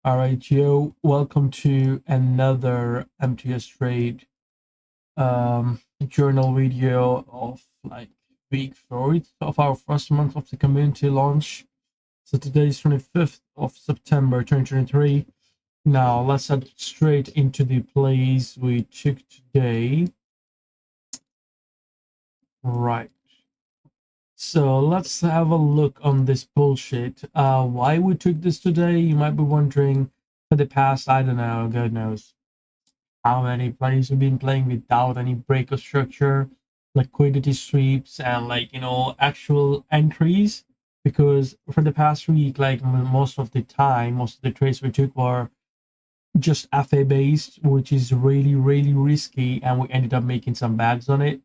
All right, Joe. Welcome to another MTS Trade journal video of like week 4 of our first month of the community launch. So today is 25th of September 2023. Now let's head straight into the plays we took today. Right. So let's have a look on this bullshit. Why we took this today? You might be wondering. For the past, I don't know, God knows how many players we've been playing without any breaker structure, liquidity sweeps, and actual entries. Because for the past week, most of the time, most of the trades we took were just FA based, which is really, really risky, and we ended up making some bags on it.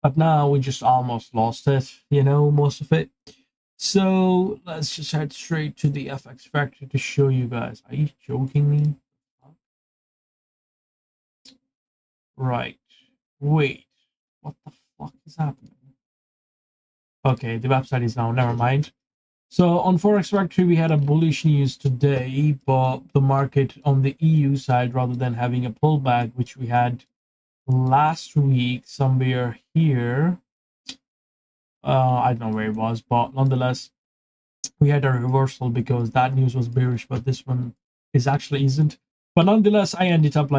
But now we just almost lost it, most of it. So let's just head straight to the FX factory to show you guys. Are you joking me? Right. Wait. What the fuck is happening? Okay, the website is now. Never mind. So on Forex Factory, we had a bullish news today, but the market on the EU side, rather than having a pullback, which we had last week somewhere here, I don't know where it was, but nonetheless, we had a reversal because that news was bearish, but this one is actually isn't. But nonetheless, I ended up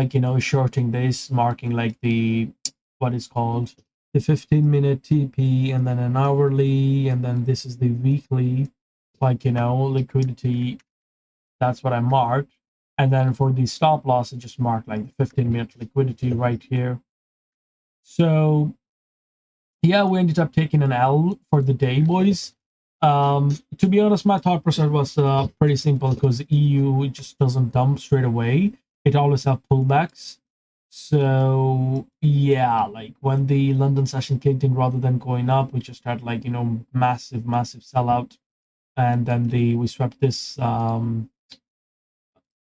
shorting this, marking like the what is called the 15-minute TP, and then an hourly, and then this is the weekly, liquidity. That's what I marked. And then for the stop loss, I just marked like the 15-minute liquidity right here. So yeah, we ended up taking an L for the day, boys. To be honest, my thought process was pretty simple because EU just doesn't dump straight away. It always have pullbacks. So yeah, like when the London session kicked in, rather than going up, we just had massive, massive sellout, and then the we swept this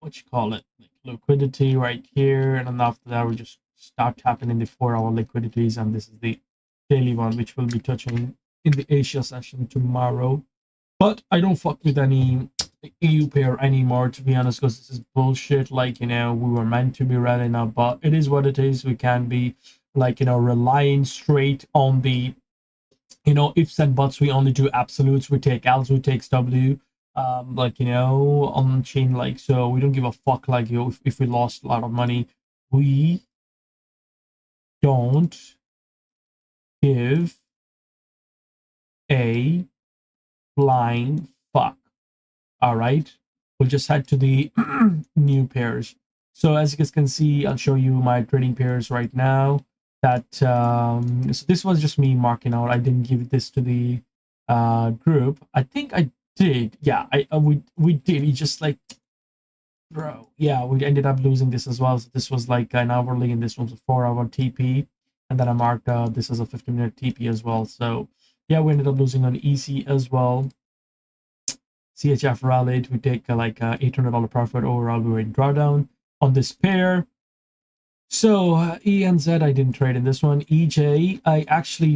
what you call it, like liquidity right here, and then after that we just start tapping in the 4 hour liquidities, and this is the daily one which we'll be touching in the Asia session tomorrow. But I don't fuck with any EU pair anymore, to be honest, because this is bullshit. We were meant to be rallying up, but it is what it is. We can't be relying straight on the ifs and buts. We only do absolutes. We take L's, we take W. On chain, so we don't give a fuck, if we lost a lot of money. We don't give a flying fuck. All right. We'll just head to the new pairs. So as you guys can see, I'll show you my trading pairs right now. So this was just me marking out. I didn't give this to the group. I think I did. Yeah, we did. It just bro. Yeah, we ended up losing this as well. So this was like an hourly, and this was a 4 hour TP, and then I marked this as a 15-minute TP as well. So yeah, we ended up losing on EC as well. CHF rallied. We take $800 profit overall. We were in drawdown on this pair. So ENZ, I didn't trade in this one. EJ, I actually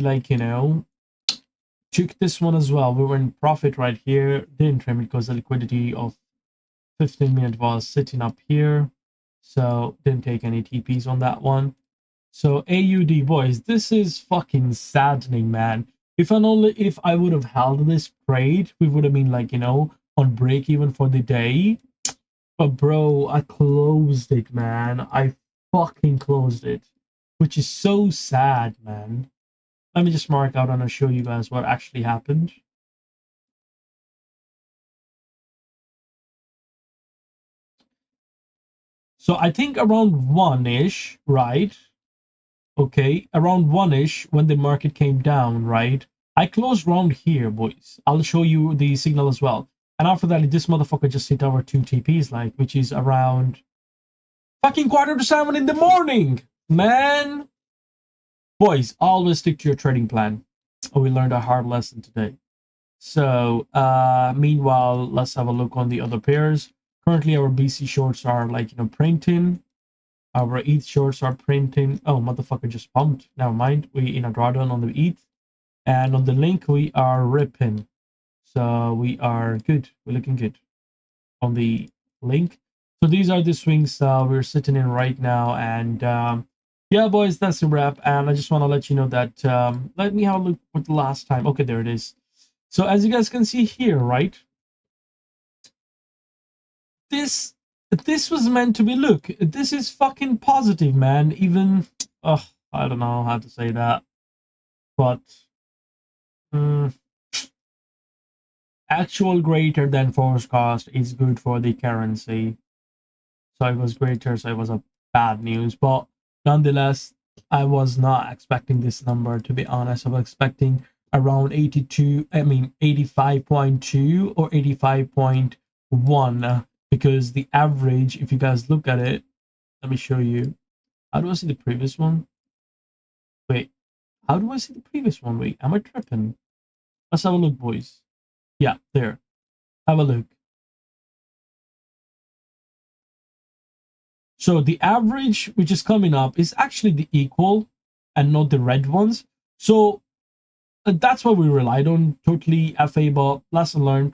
took this one as well. We were in profit right here. Didn't trade because the liquidity of 15-minute was sitting up here. So didn't take any TPs on that one. So AUD, boys, this is fucking saddening, man. If I would have held this trade, we would have been on break even for the day. But bro, I closed it, man. I fucking closed it, which is so sad, man. Let me just mark out and I'll show you guys what actually happened. So I think around one-ish, right? Okay, around one-ish when the market came down, right? I closed round here, boys. I'll show you the signal as well. And after that, this motherfucker just hit our 2 TPs, which is around fucking quarter to 7 in the morning, man. Boys, always stick to your trading plan. We learned a hard lesson today. So, meanwhile, let's have a look on the other pairs. Currently, our BC shorts are printing. Our ETH shorts are printing. Oh, motherfucker just pumped. Never mind. We in a drawdown on the ETH. And on the link, we are ripping. So we are good. We're looking good on the link. So these are the swings we're sitting in right now, and yeah, boys, that's the wrap. And I just want to let you know that let me have a look at the last time. Okay, there it is. So as you guys can see here, right? This this was meant to be. Look, this is fucking positive, man. Even I don't know how to say that, but mm, actual greater than forecast is good for the currency. So it was greater, so it was a bad news. But nonetheless, I was not expecting this number, to be honest. I was expecting around 82, I mean 85.2 or 85.1, because the average, if you guys look at it, let me show you. How do I see the previous one? Wait, how do I see the previous one? Wait, am I tripping? Let's have a look, boys. Yeah, there. Have a look. So the average, which is coming up, is actually the equal and not the red ones. So that's what we relied on totally FA, but lesson learned.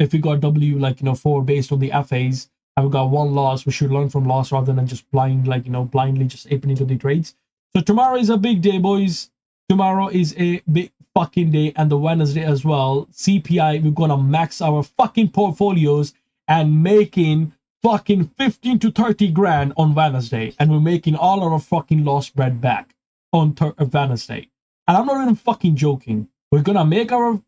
If we got W, like, 4 based on the FAs, and we got one loss, we should learn from loss rather than just blind, like, blindly just aping into the trades. So tomorrow is a big day, boys. Tomorrow is a big fucking day, and the Wednesday as well. CPI, we're gonna max our fucking portfolios and making fucking 15 to 30 grand on Wednesday, and we're making all our fucking lost bread back on Wednesday. And I'm not even fucking joking. We're gonna make our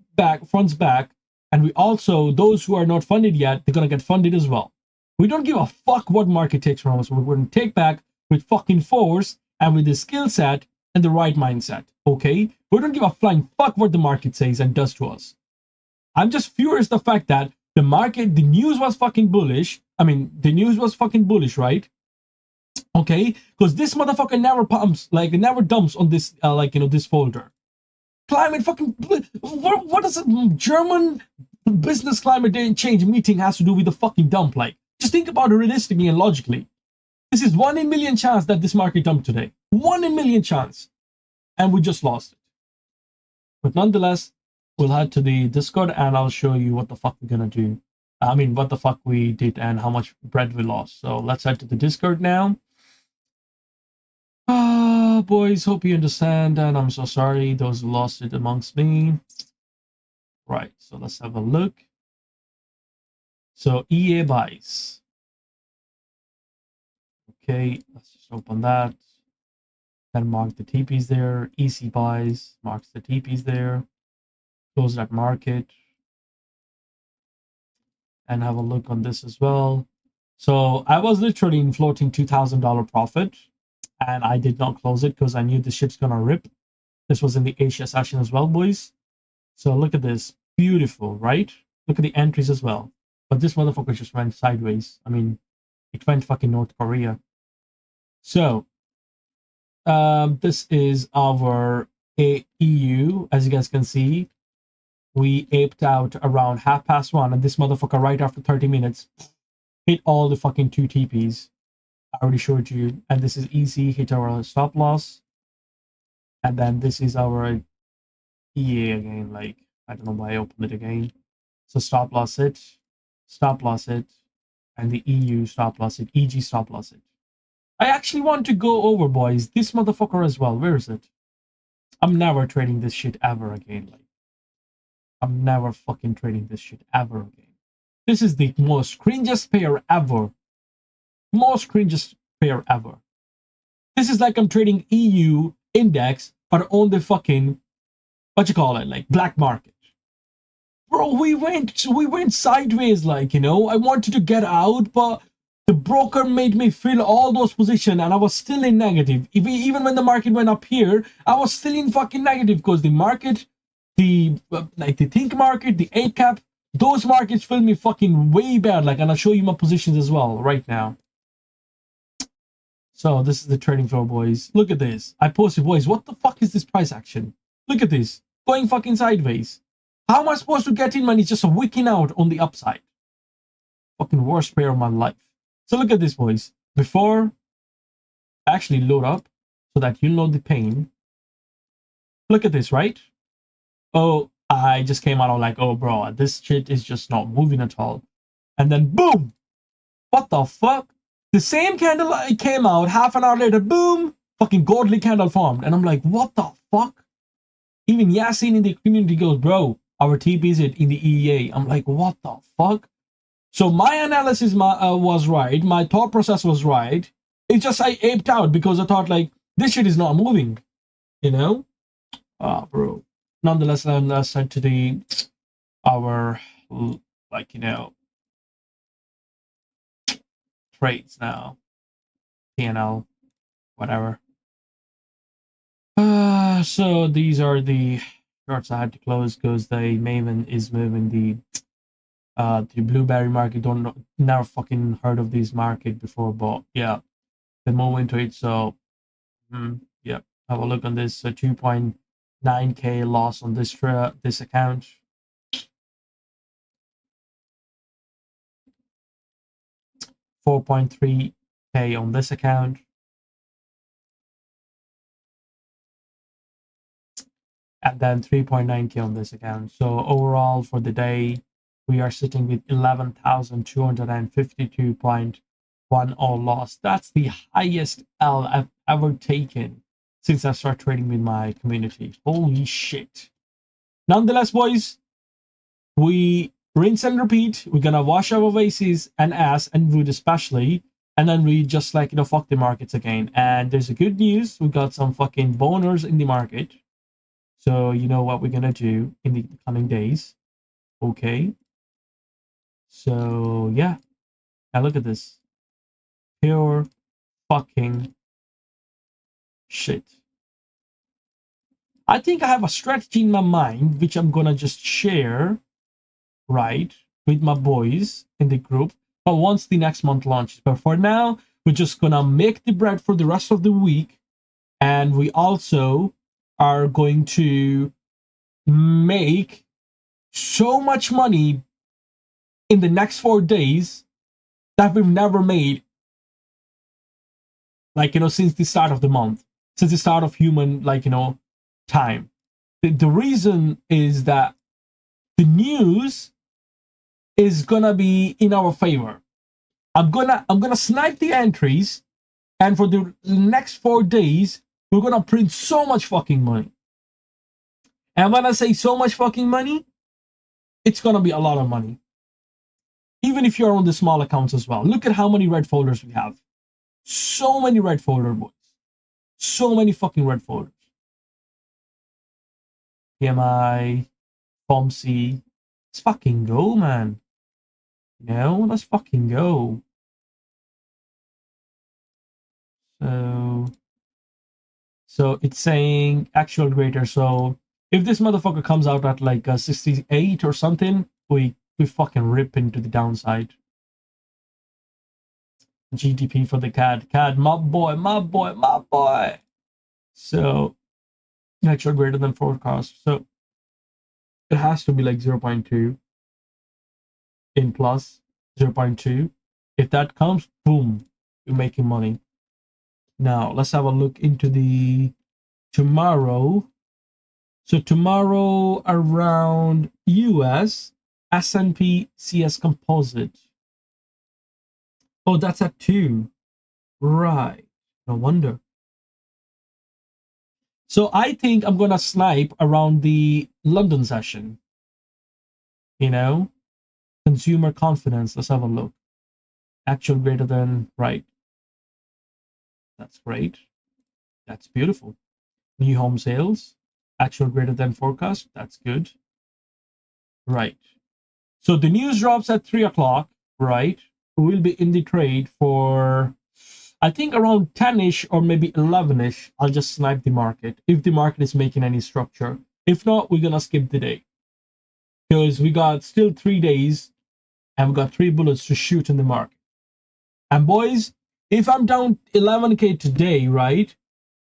fronts back, and we also, those who are not funded yet, they're gonna get funded as well. We don't give a fuck what market takes from us. We're going to take back with fucking force and with the skill set and the right mindset. Okay? We don't give a flying fuck what the market says and does to us. I'm just furious the fact that the market, the news was fucking bullish. I mean, the news was fucking bullish, right? Okay, because this motherfucker never pumps, like, never dumps on this, this folder. Climate fucking, what does a German business climate change meeting has to do with the fucking dump? Like, just think about it realistically and logically. This is 1 in a million chance that this market dumped today. 1 in a million chance. And we just lost it. But nonetheless, we'll head to the Discord and I'll show you what the fuck we're gonna do. I mean, what the fuck we did and how much bread we lost. So let's head to the Discord now. Boys, hope you understand, and I'm so sorry those who lost it amongst me. Right, so let's have a look. So EA buys. Okay, let's just open that. Then mark the TPs there. EC buys, marks the TPs there. Close that market. And have a look on this as well. So I was literally in floating $2,000 profit, and I did not close it because I knew the ship's gonna rip. This was in the Asia session as well, boys. So look at this. Beautiful, right? Look at the entries as well. But this motherfucker just went sideways. I mean, it went fucking North Korea. So, this is our EU. As you guys can see, we aped out around 1:30, and this motherfucker right after 30 minutes hit all the fucking 2 TPs. I already showed you. And this is easy, hit our stop loss. And then this is our EA again. Like, I don't know why I opened it again. So stop loss it, and the EU stop loss it, EG stop loss it. I actually want to go over, boys, this motherfucker as well. Where is it? I'm never trading this shit ever again. Like, I'm never fucking trading this shit ever again. This is the most cringiest pair ever. Most cringiest pair ever. This is like I'm trading EU index, but on the fucking, what you call it, like black market. Bro, we went sideways, like, I wanted to get out, but the broker made me fill all those positions, and I was still in negative. Even when the market went up here, I was still in fucking negative because the market, the think market, the A cap, those markets filled me fucking way bad. Like, and I'll show you my positions as well right now. So this is the trading floor, boys. Look at this. I posted, boys, what the fuck is this price action? Look at this. Going fucking sideways. How am I supposed to get in when it's just wicking out on the upside? Fucking worst pair of my life. So look at this, boys. Before I actually load up so that you know the pain. Look at this, right? Oh, I just came out of like, oh, bro, this shit is just not moving at all. And then boom! What the fuck? The same candle came out half an hour later, boom, fucking godly candle formed. And I'm like, what the fuck? Even Yasin in the community goes, bro, our TP is in the EEA. I'm like, what the fuck? So my analysis was right. My thought process was right. It's just I aped out because I thought like this shit is not moving, you know? Bro. Nonetheless, let's head to the our like trades now. P&L, whatever. So these are the charts I had to close because the Maven is moving the blueberry market. Don't know, never fucking heard of this market before, but yeah, they move into it. So yeah, have a look on this. 2.9k loss on this account. 4.3k on this account. And then 3.9k on this account. So overall for the day, we are sitting with 11,252.10 loss. That's the highest L I've ever taken since I started trading with my community. Holy shit. Nonetheless, boys, we rinse and repeat. We're gonna wash our faces and ass and wood especially, and then we just like fuck the markets again. And there's a good news. We got some fucking boners in the market. So you know what we're gonna do in the coming days. Okay. So yeah. Now look at this. Pure fucking shit. I think I have a strategy in my mind which I'm gonna just share, right, with my boys in the group. But once the next month launches. But for now, we're just gonna make the bread for the rest of the week. And we also are going to make so much money in the next 4 days that we've never made, like since the start of the month, since the start of human time. The reason is that the news is gonna be in our favor. I'm gonna snipe the entries, and for the next 4 days we're gonna print so much fucking money. And when I say so much fucking money, it's gonna be a lot of money, even if you're on the small accounts as well. Look at how many red folders we have. So many red folder boys. So many fucking red folders. PMI, FOMC. Let's fucking go, man. Let's fucking go. So it's saying actual greater. So if this motherfucker comes out at like 68 or something, we fucking rip into the downside. GDP for the CAD, my boy, my boy, my boy. So actual greater than forecast. So it has to be like 0.2 in plus 0.2. If that comes, boom, you're making money. Now let's have a look into the tomorrow. So tomorrow around US S&P CS Composite. Oh, that's at 2. Right. No wonder. So I think I'm gonna snipe around the London session. Consumer confidence. Let's have a look. Actual greater than, right. That's great. That's beautiful. New home sales. Actual greater than forecast. That's good. Right. So the news drops at 3 o'clock, right? We'll be in the trade for, I think, around 10ish or maybe 11ish. I'll just snipe the market if the market is making any structure. If not, we're gonna skip the day because we got still 3 days and we got 3 bullets to shoot in the market. And boys, if I'm down 11k today, right?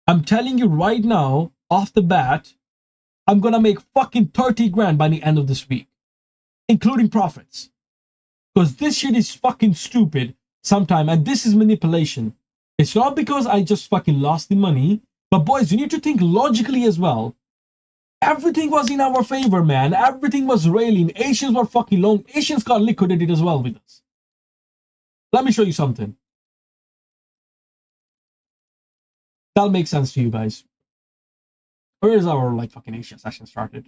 I'm telling you right now, off the bat, I'm gonna make fucking 30 grand by the end of this week, including profits. Because this shit is fucking stupid sometime, and this is manipulation. It's not because I just fucking lost the money, but boys, you need to think logically as well. Everything was in our favor, man. Everything was railing. Asians were fucking long. Asians got liquidated as well with us. Let me show you something. That'll make sense to you guys. Where is our like fucking Asia session started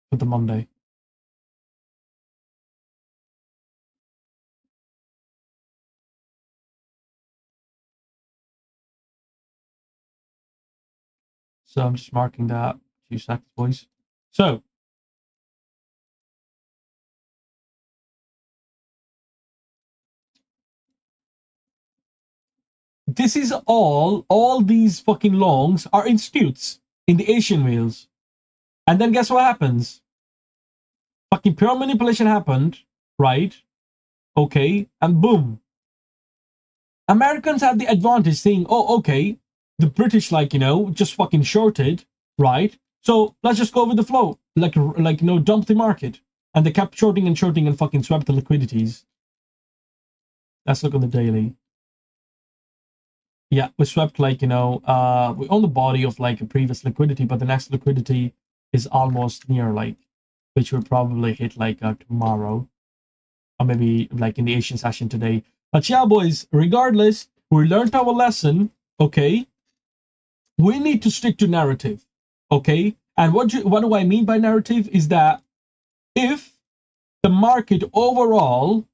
for the Monday? So I'm just marking that. 2 seconds, boys. So this is all these fucking longs are institutes in the Asian whales. And then guess what happens? Fucking pure manipulation happened, right? Okay, and boom. Americans had the advantage saying, oh, okay, the British, like, just fucking shorted, right? So let's just go with the flow, dump the market. And they kept shorting and shorting and fucking swept the liquidities. Let's look on the daily. Yeah, we swept we own the body of like a previous liquidity, but the next liquidity is almost near like, which will probably hit like tomorrow, or maybe like in the Asian session today. But yeah, boys, regardless, we learned our lesson. Okay, we need to stick to narrative. Okay, and what do I mean by narrative is that if the market overall,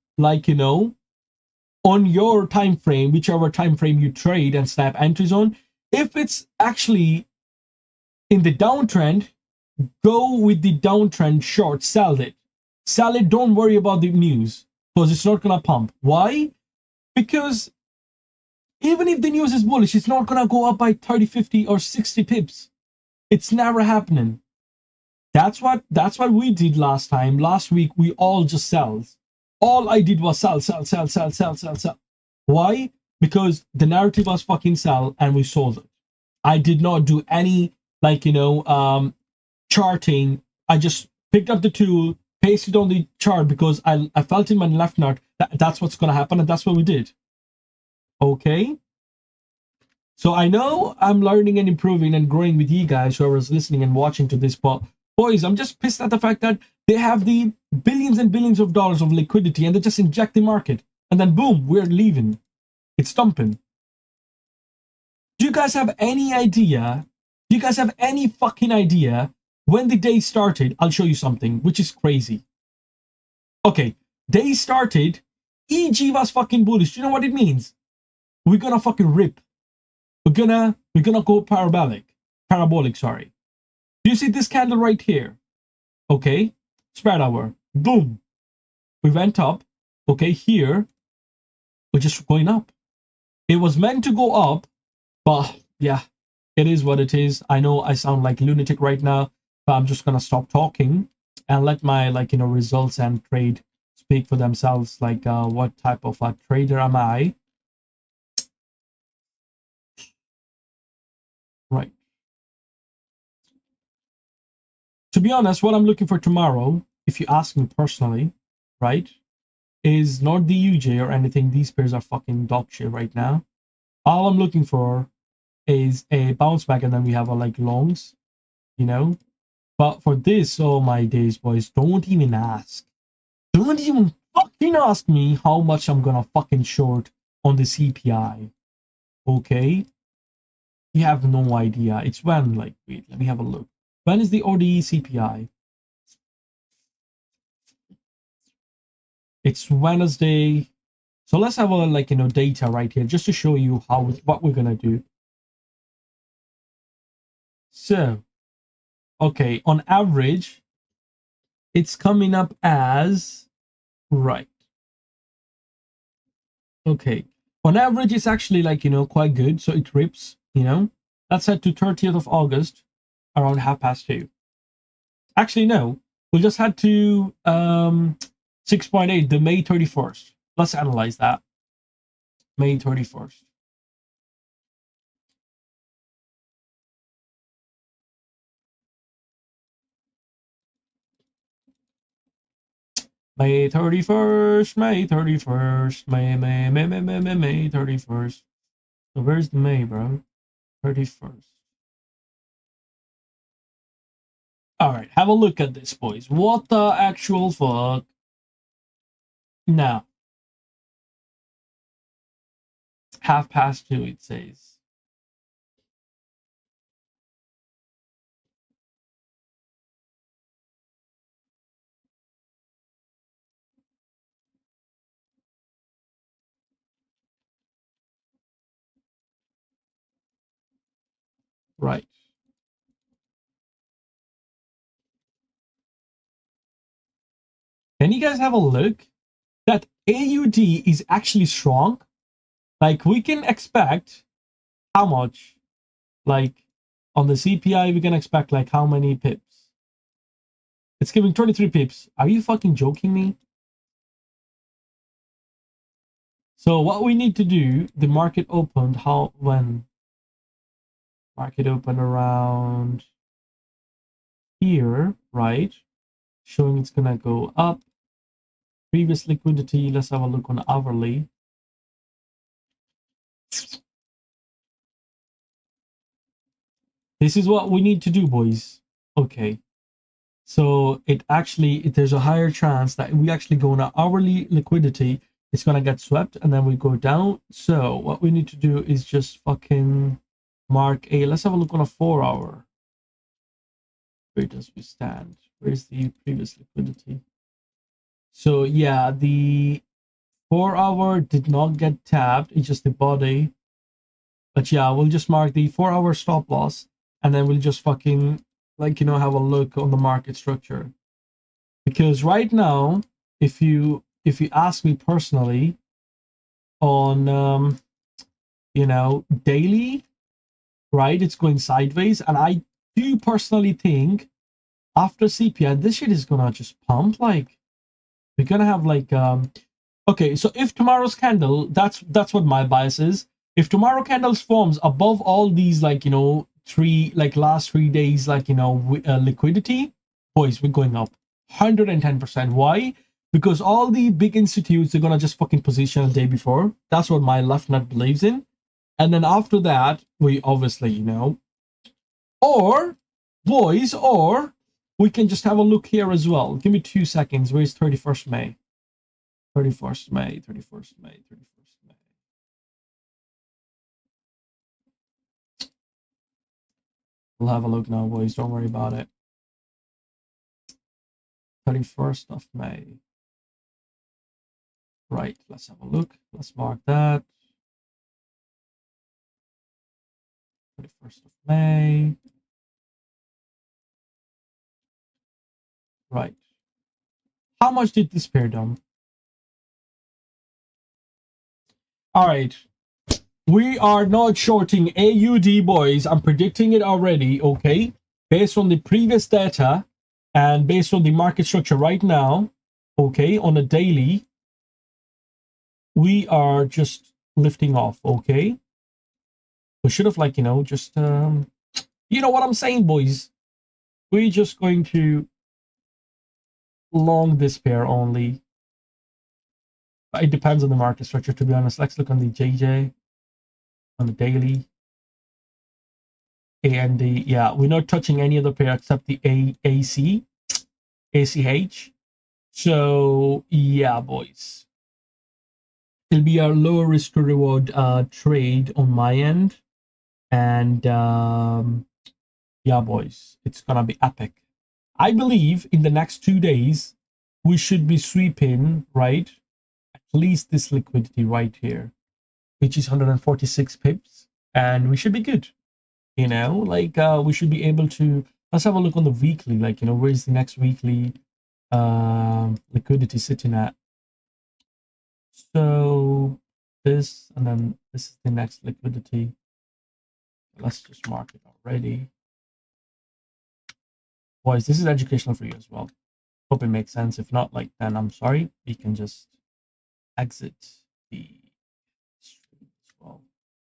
on your time frame, whichever time frame you trade and snap entries on, if it's actually in the downtrend, go with the downtrend short, sell it, don't worry about the news because it's not gonna pump. Why? Because even if the news is bullish, it's not gonna go up by 30, 50, or 60 pips. It's never happening. That's what we did last time. Last week we all just sells. All I did was sell, sell, sell, sell, sell, sell, sell. Why? Because the narrative was fucking sell and we sold it. I did not do any charting. I just picked up the tool, pasted on the chart because I felt in my left nut that's what's gonna happen, and that's what we did. Okay. So I know I'm learning and improving and growing with you guys, whoever's listening and watching to this. But boys, I'm just pissed at the fact that they have the billions and billions of dollars of liquidity and they just inject the market. And then boom, we're leaving. It's dumping. Do you guys have any idea? Do you guys have any fucking idea when the day started? I'll show you something, which is crazy. Okay, day started. EG was fucking bullish. Do you know what it means? We're gonna fucking rip. We're gonna go parabolic, sorry. Do you see this candle right here? Okay, spread hour, boom, we went up. Okay, here we're just going up. It was meant to go up, but yeah, it is what it is. I know I sound like lunatic right now, but I'm just gonna stop talking and let my results and trade speak for themselves. What type of a trader am I? Right. To be honest, what I'm looking for tomorrow, if you ask me personally, right, is not the UJ or anything. These pairs are fucking dog shit right now. All I'm looking for is a bounce back, and then we have a longs, you know. But for this, oh my days, boys, don't even ask. Don't even fucking ask me how much I'm gonna fucking short on the CPI. Okay, you have no idea. It's when wait, let me have a look. When is the ODE CPI? It's Wednesday. So let's have a data right here just to show you what we're gonna do. So, okay, on average, it's coming up as right. Okay, on average, it's actually quite good. So it rips. That's set to 30th of August around 2:30. Actually, no, we'll just head to 6.8, the May 31st. Let's analyze that. May 31st. May 31st, May 31st, May 31st. So where's the May, bro? 31st. All right, have a look at this, boys. What the actual fuck? Now, 2:30, it says. Right. Can you guys have a look? That AUD is actually strong. Like we can expect how much? Like on the CPI, we can expect like how many pips? It's giving 23 pips. Are you fucking joking me? So what we need to do, the market opened how when market opened around here, right? Showing it's gonna go up. Previous liquidity, let's have a look on hourly. This is what we need to do, boys. Okay. So it actually, there's a higher chance that we actually go on an hourly liquidity, it's gonna get swept and then we go down. So what we need to do is just fucking mark a, let's have a look on a 4 hour. Where does we stand? Where's the previous liquidity? So yeah, the 4 hour did not get tapped, it's just the body. But yeah, we'll just mark the 4 hour stop loss and then we'll just fucking like have a look on the market structure. Because right now, if you ask me personally on daily, right, it's going sideways, and I do personally think after CPI this shit is gonna just pump. Like we're gonna have like okay, so if tomorrow's candle, that's what my bias is. If tomorrow candles forms above all these like three like last 3 days like liquidity, boys, we're going up 110%. Why? Because all the big institutes are gonna just fucking position the day before. That's what my left nut believes in. And then after that, we obviously or boys, or we can just have a look here as well. Give me 2 seconds. Where's 31st May? 31st May, 31st May, 31st May. We'll have a look now, boys. Don't worry about it. 31st of May. Right, let's have a look. Let's mark that. 31st of May. Right. How much did this pair dump? All right. We are not shorting AUD, boys. I'm predicting it already, okay? Based on the previous data and based on the market structure right now, okay, on a daily, we are just lifting off, okay? We should have like, just you know what I'm saying, boys? We're just going to long this pair only. It depends on the market structure, to be honest. Let's look on the JJ, on the daily. And the, yeah, we're not touching any other pair except the ACH. So yeah, boys, it'll be a lower risk to reward trade on my end, and yeah, boys, it's gonna be epic. I believe in the next 2 days we should be sweeping right at least this liquidity right here, which is 146 pips, and we should be good. Like we should be able to. Let's have a look on the weekly. Like where's the next weekly liquidity sitting at? So this, and then this is the next liquidity. Let's just mark it already. Boys, this is educational for you as well. Hope it makes sense. If not, like, then I'm sorry. We can just exit the stream as well.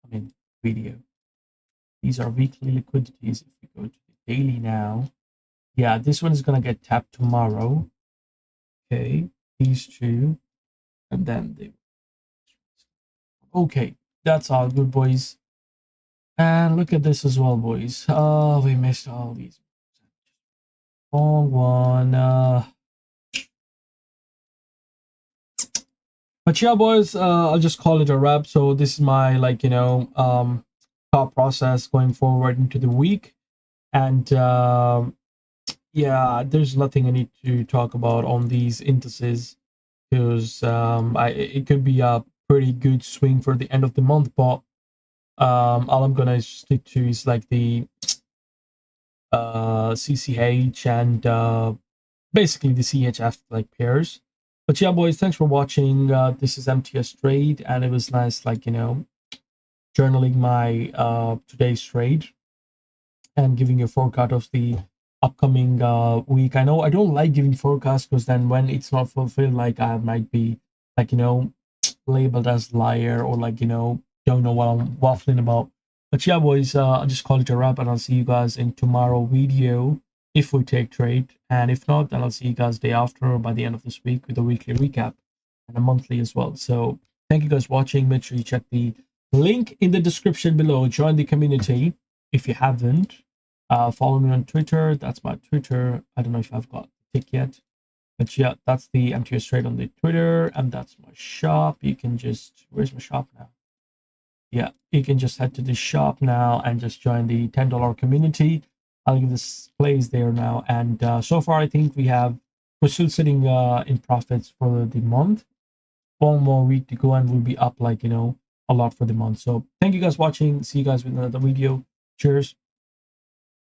I mean, video. These are weekly liquidities. If we go to the daily now, yeah, this one is gonna get tapped tomorrow. Okay, these two, and then they. Okay, that's all good, boys. And look at this as well, boys. Oh, we missed all these. Wrong one. But yeah, boys, I'll just call it a wrap. So this is my thought process going forward into the week. And yeah, there's nothing I need to talk about on these indices because it could be a pretty good swing for the end of the month, but all I'm gonna stick to is like the CCH and basically the CHF like pairs. But yeah, boys, thanks for watching. This is MTS Trade, and it was nice, journaling my today's trade and giving you a forecast of the upcoming week. I know I don't like giving forecasts because then when it's not fulfilled, like I might be like labeled as liar or don't know what I'm waffling about. But yeah, boys, I'll just call it a wrap, and I'll see you guys in tomorrow video if we take trade, and if not, then I'll see you guys day after or by the end of this week with a weekly recap and a monthly as well. So thank you guys for watching. Make sure you check the link in the description below. Join the community if you haven't. Follow me on Twitter. That's my Twitter. I don't know if I've got the tick yet. But yeah, that's the MTS Trade on the Twitter, and that's my shop. You can just, where's my shop now? Yeah, you can just head to the shop now and just join the $10 community. I'll give this place there now. And so far, I think we're still sitting in profits for the month. One more week to go, and we'll be up a lot for the month. So thank you guys for watching. See you guys with another video. Cheers.